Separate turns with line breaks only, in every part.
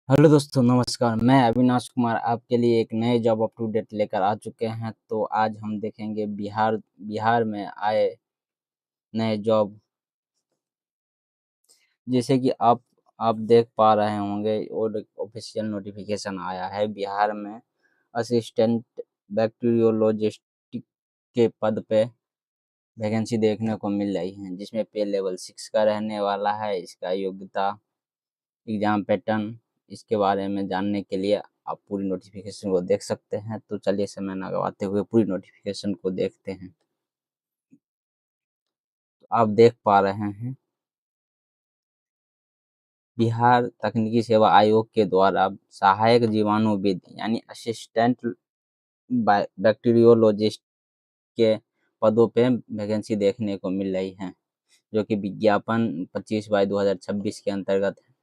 Hello दोस्तों, नमस्कार। मैं अविनाश कुमार आपके लिए एक नए जॉब अप टू डेट लेकर आ चुके हैं। तो आज हम देखेंगे बिहार बिहार में आए नए जॉब। जैसे कि आप देख पा रहे होंगे और ऑफिशियल नोटिफिकेशन आया है बिहार में असिस्टेंट बैक्टीरियोलॉजिस्ट के पद पे वैकेंसी देखने को मिल रही है, जिसमें पे लेवल 6 का रहने वाला है। इसका योग्यता, एग्जाम पैटर्न, इसके बारे में जानने के लिए आप पूरी नोटिफिकेशन को देख सकते हैं। तो चलिए समय ना गवाते हुए पूरी नोटिफिकेशन को देखते हैं। तो आप देख पा रहे हैं बिहार तकनीकी सेवा आयोग के द्वारा सहायक जीवाणुविद यानी असिस्टेंट बैक्टीरियोलॉजिस्ट के पदों पे वैकेंसी देखने को मिल रही है, जो कि विज्ञापन 25/2026 के अंतर्गत है।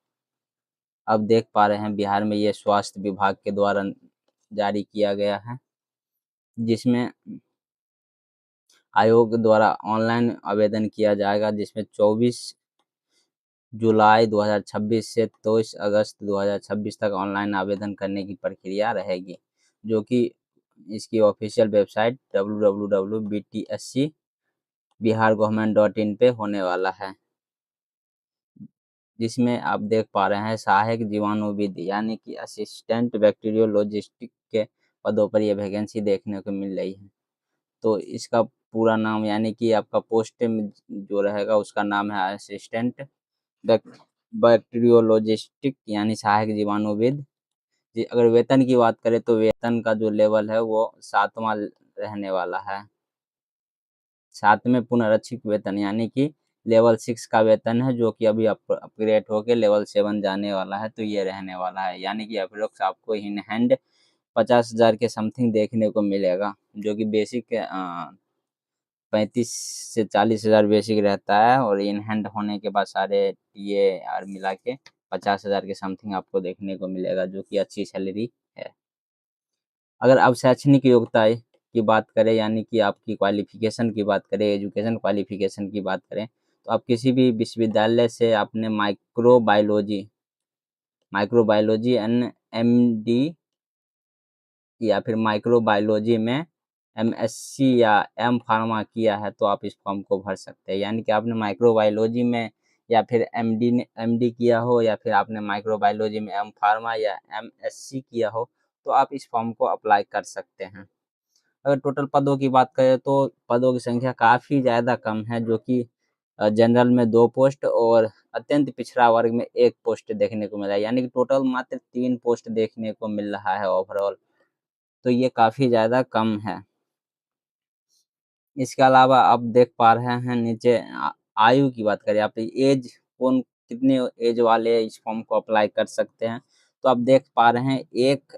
अब देख पा रहे हैं बिहार में ये स्वास्थ्य विभाग के द्वारा जारी किया गया है, जिसमें आयोग द्वारा ऑनलाइन आवेदन किया जाएगा, जिसमें 24 जुलाई 2026 से 23 अगस्त 2026 तक ऑनलाइन आवेदन करने की प्रक्रिया रहेगी, जो कि इसकी ऑफिशियल वेबसाइट www.btsc bihargovernment.in पे होने वाला है। जिसमें आप देख पा रहे हैं सहायक जीवाणुविद यानी कि असिस्टेंट बैक्टीरियोलॉजिस्ट के पदों पर यह वैकेंसी देखने को मिल रही है। तो इसका पूरा नाम यानी कि आपका पोस्ट में जो रहेगा उसका नाम है असिस्टेंट बैक्टीरियोलॉजिस्टिक यानी सहायक जीवाणुविद। अगर वेतन की बात करें तो वेतन का जो लेवल है वो 7वां रहने वाला है। 7वें पुनरीक्षित वेतन यानी कि लेवल 6 का वेतन है, जो कि अभी अपग्रेड होकर लेवल 7 जाने वाला है। तो ये रहने वाला है, यानी कि अप्रोक्स आपको इन हैंड 50,000 के समथिंग देखने को मिलेगा, जो कि बेसिक 35 से 40 हज़ार बेसिक रहता है, और इन हैंड होने के बाद सारे ये और मिला के 50,000 के समथिंग आपको देखने को मिलेगा, जो कि अच्छी सैलरी है। अगर आप शैक्षणिक योग्यता की बात करें यानी कि आपकी क्वालिफिकेशन की बात करें, एजुकेशन क्वालिफिकेशन की बात करें, तो आप किसी भी विश्वविद्यालय से आपने माइक्रोबायोलॉजी MD या फिर माइक्रोबायोलॉजी में MSc या एम फार्मा किया है तो आप इस फॉर्म को भर सकते हैं। यानी कि आपने माइक्रोबायोलॉजी में या फिर MD किया हो, या फिर आपने माइक्रोबायोलॉजी में एम फार्मा या MSc किया हो, तो आप इस फॉर्म को अप्लाई कर सकते हैं। अगर टोटल पदों की बात करें तो पदों की संख्या काफ़ी ज़्यादा कम है, जो कि जनरल में 2 पोस्ट और अत्यंत पिछड़ा वर्ग में 1 पोस्ट देखने को मिला है, यानी कि टोटल मात्र 3 पोस्ट देखने को मिल रहा है ओवरऑल। तो ये काफ़ी ज़्यादा कम है। इसके अलावा आप देख पा रहे हैं नीचे आयु की बात करें, आप एज कौन कितने एज वाले इस फॉर्म को अप्लाई कर सकते हैं, तो आप देख पा रहे हैं 1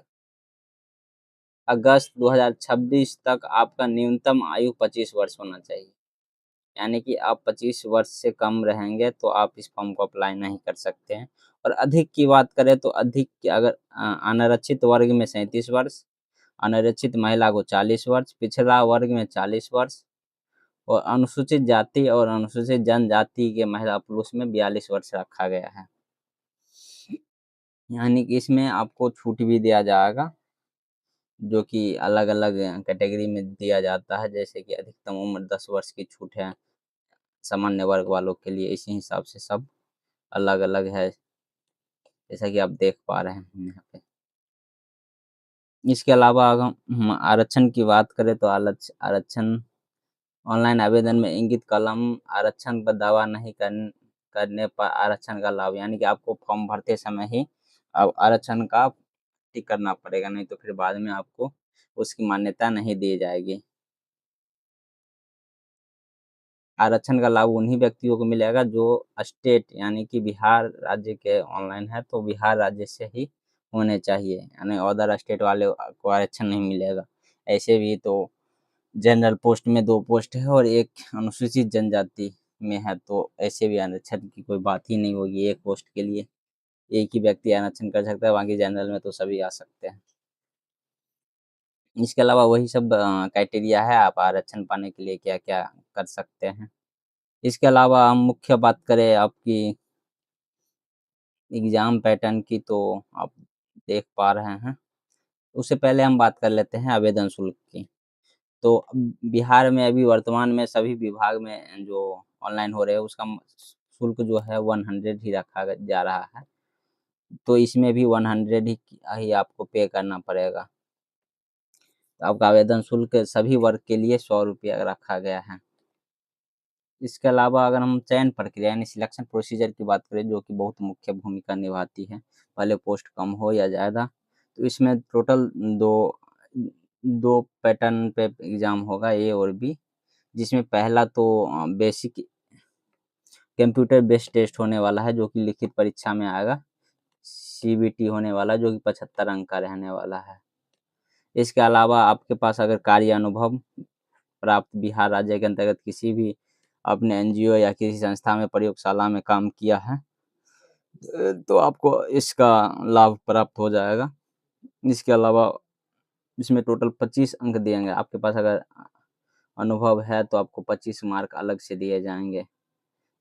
अगस्त 2026 तक आपका न्यूनतम आयु 25 वर्ष होना चाहिए। यानी कि आप 25 वर्ष से कम रहेंगे तो आप इस फॉर्म को अप्लाई नहीं कर सकते हैं। और अधिक की बात करें तो अधिक अगर अनारक्षित वर्ग में 37 वर्ष, अनारक्षित महिला को 40 वर्ष, पिछड़ा वर्ग में 40 वर्ष, और अनुसूचित जाति और अनुसूचित जनजाति के महिला पुरुष में 42 वर्ष रखा गया है। यानी कि इसमें आपको छूट भी दिया जाएगा, जो कि अलग-अलग कैटेगरी में दिया जाता है। जैसे कि अधिकतम उम्र 10 वर्ष की छूट है सामान्य वर्ग वालों के लिए, इसी हिसाब से सब अलग-अलग है, जैसा कि आप देख पा रहे हैं यहाँ पे। इसके अलावा अगर हम आरक्षण की बात करें तो आरक्षण ऑनलाइन आवेदन में इंगित कॉलम आरक्षण पर दावा नहीं करने पर आरक्षण का लाभ, यानी कि आपको फॉर्म भरते समय ही अब आरक्षण का टिक करना पड़ेगा, नहीं तो फिर बाद में आपको उसकी मान्यता नहीं दी जाएगी। आरक्षण का लाभ उन्हीं व्यक्तियों को मिलेगा जो स्टेट यानी कि बिहार राज्य के ऑनलाइन है, तो बिहार राज्य से ही होने चाहिए, यानी अदर स्टेट वाले को आरक्षण नहीं मिलेगा। ऐसे भी तो जनरल पोस्ट में 2 पोस्ट है और एक अनुसूचित जनजाति में है, तो ऐसे भी आरक्षण की कोई बात ही नहीं होगी। एक पोस्ट के लिए एक ही व्यक्ति आरक्षण कर सकता है, बाकी जनरल में तो सभी आ सकते हैं। इसके अलावा वही सब क्राइटेरिया है आप आरक्षण पाने के लिए क्या-क्या कर सकते हैं। इसके अलावा हम मुख्य बात करें आपकी एग्ज़ाम पैटर्न की तो आप देख पा रहे हैं। उससे पहले हम बात कर लेते हैं आवेदन शुल्क की। तो बिहार में अभी वर्तमान में सभी विभाग में जो ऑनलाइन हो रहे हैं उसका शुल्क जो है 100 ही रखा जा रहा है। तो इसमें भी 100 ही आपको पे करना पड़ेगा। तो आपका आवेदन शुल्क सभी वर्ग के लिए 100 रुपया रखा गया है। इसके अलावा अगर हम चयन प्रक्रिया यानी सिलेक्शन प्रोसीजर की बात करें जो कि बहुत मुख्य भूमिका निभाती है, भले पोस्ट कम हो या ज़्यादा, तो इसमें टोटल दो दो पैटर्न पे एग्ज़ाम होगा, ए और बी, जिसमें पहला तो बेसिक कंप्यूटर बेस्ड टेस्ट होने वाला है जो कि लिखित परीक्षा में आएगा। सीबीटी होने वाला जो कि 75 अंक का रहने वाला है। इसके अलावा आपके पास अगर कार्य अनुभव प्राप्त बिहार राज्य के अंतर्गत किसी भी आपने एनजीओ या किसी संस्था में प्रयोगशाला में काम किया है तो आपको इसका लाभ प्राप्त हो जाएगा। इसके अलावा इसमें टोटल 25 अंक दिएंगे। आपके पास अगर अनुभव है तो आपको 25 मार्क अलग से दिए जाएंगे,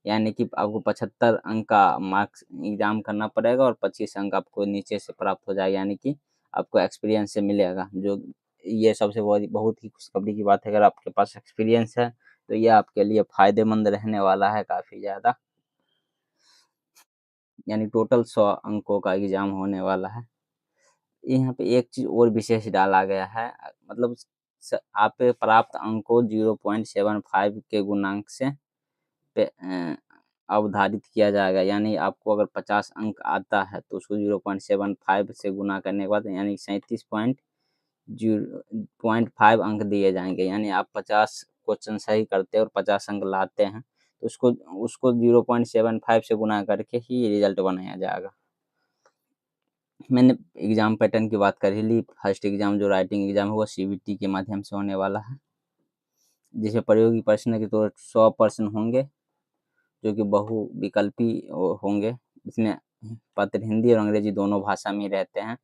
यानी कि आपको 75 अंक का मार्क्स एग्जाम करना पड़ेगा और 25 अंक आपको नीचे से प्राप्त हो जाएगा, यानी कि आपको एक्सपीरियंस से मिलेगा। जो ये सबसे बहुत ही खुशखबरी की बात है, अगर आपके पास एक्सपीरियंस है तो ये आपके लिए फ़ायदेमंद रहने वाला है काफ़ी ज़्यादा। यानी टोटल 100 अंकों का एग्ज़ाम होने वाला है। यहाँ पे एक चीज़ और विशेष डाला गया है, मतलब आप पे प्राप्त अंकों 0.75 के गुणांक से अवधारित किया जाएगा। यानी आपको अगर 50 अंक आता है तो उसको 0.75 से गुना करने के बाद यानी 37.5 अंक दिए जाएंगे। यानी आप 50 क्वेश्चन सही करते हैं और 50 अंक लाते हैं तो उसको उसको 0.75 से गुना करके ही रिजल्ट बनाया जाएगा। मैंने एग्ज़ाम पैटर्न की बात कर ही ली। फर्स्ट एग्ज़ाम जो राइटिंग एग्ज़ाम है वो सीबीटी के माध्यम से होने वाला है, जिसमें प्रायोगिक प्रश्न के तो 100 प्रश्न होंगे जो कि बहुविकल्पी होंगे। इसमें पत्र हिंदी और अंग्रेजी दोनों भाषा में रहते हैं।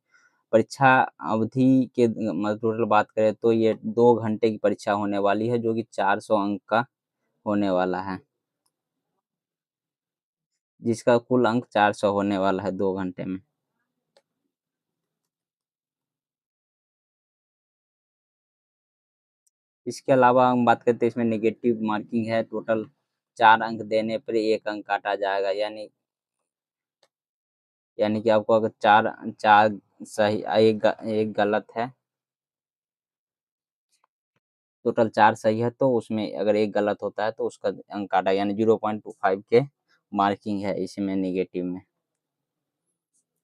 परीक्षा अवधि के मतलब टोटल बात करें तो ये 2 घंटे की परीक्षा होने वाली है जो कि 400 अंक का होने वाला है, जिसका कुल अंक 400 होने वाला है 2 घंटे में। इसके अलावा हम बात करते हैं इसमें नेगेटिव मार्किंग है। टोटल 4 अंक देने पर 1 अंक काटा जाएगा, यानी कि आपको अगर 4 सही एक गलत है, टोटल 4 सही है तो उसमें अगर एक गलत होता है तो उसका अंक काटा, यानी 0.25 के मार्किंग है इसमें नेगेटिव में।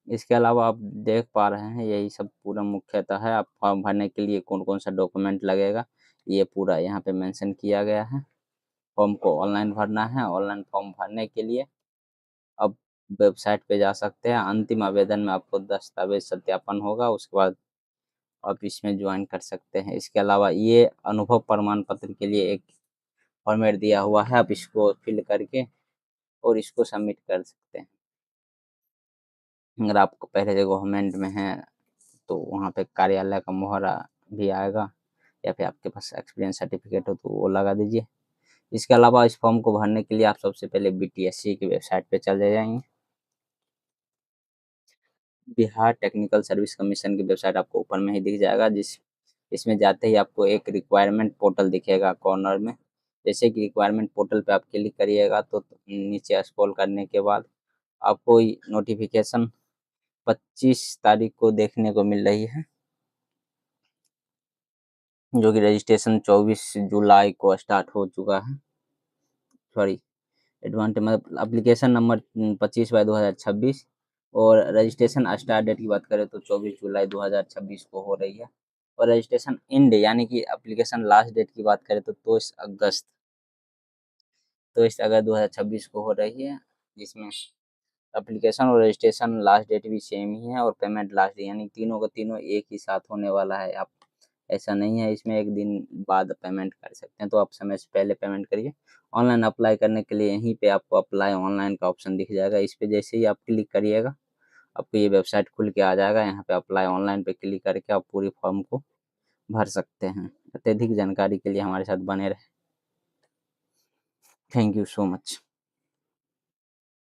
इसके अलावा आप देख पा रहे हैं यही सब पूरा मुख्यतः है। आप फॉर्म भरने के लिए कौन-कौन सा डॉक्यूमेंट लगेगा ये पूरा यहाँ पे मेंशन किया गया है। फॉर्म को ऑनलाइन भरना है। ऑनलाइन फॉर्म भरने के लिए आप वेबसाइट पे जा सकते हैं। अंतिम आवेदन में आपको दस्तावेज सत्यापन होगा, उसके बाद आप इसमें ज्वाइन कर सकते हैं। इसके अलावा ये अनुभव प्रमाण पत्र के लिए एक फॉर्मेट दिया हुआ है, आप इसको फिल करके और इसको सबमिट कर सकते हैं। अगर आप पहले से गवर्नमेंट में हैं तो वहाँ पे कार्यालय का मोहरा भी आएगा, या फिर आपके पास एक्सपीरियंस सर्टिफिकेट हो तो वो लगा दीजिए। इसके अलावा इस फॉर्म को भरने के लिए आप सबसे पहले बीटीएससी की वेबसाइट पे चले जाएंगे। बिहार टेक्निकल सर्विस कमीशन की वेबसाइट आपको ऊपर में ही दिख जाएगा, इसमें जाते ही आपको एक रिक्वायरमेंट पोर्टल दिखेगा कॉर्नर में। जैसे कि रिक्वायरमेंट पोर्टल पे आप क्लिक करिएगा तो नीचे स्क्रॉल करने के बाद आपको नोटिफिकेशन 25 तारीख को देखने को मिल रही है, जो कि रजिस्ट्रेशन 24 जुलाई को स्टार्ट हो चुका है। सॉरी, एडवांस मतलब एप्लीकेशन नंबर 25/2026 और रजिस्ट्रेशन स्टार्ट डेट की बात करें तो 24 जुलाई 2026 को हो रही है। और रजिस्ट्रेशन एंड यानी कि एप्लीकेशन लास्ट डेट की बात करें तो 22 अगस्त 2026 को हो रही है, जिसमें एप्लीकेशन और रजिस्ट्रेशन लास्ट डेट भी सेम ही है और पेमेंट लास्ट डेट, यानी तीनों का तीनों एक ही साथ होने वाला है। आप ऐसा नहीं है इसमें एक दिन बाद पेमेंट कर सकते हैं, तो आप समय से पहले पेमेंट करिए। ऑनलाइन अप्लाई करने के लिए यहीं पे आपको अप्लाई ऑनलाइन का ऑप्शन दिख जाएगा। इस पे जैसे ही आप क्लिक करिएगा आपको ये वेबसाइट खुल के आ जाएगा। यहाँ पे अप्लाई ऑनलाइन पे क्लिक करके आप पूरी फॉर्म को भर सकते हैं। अत्यधिक जानकारी के लिए हमारे साथ बने रहें। Thank you so much.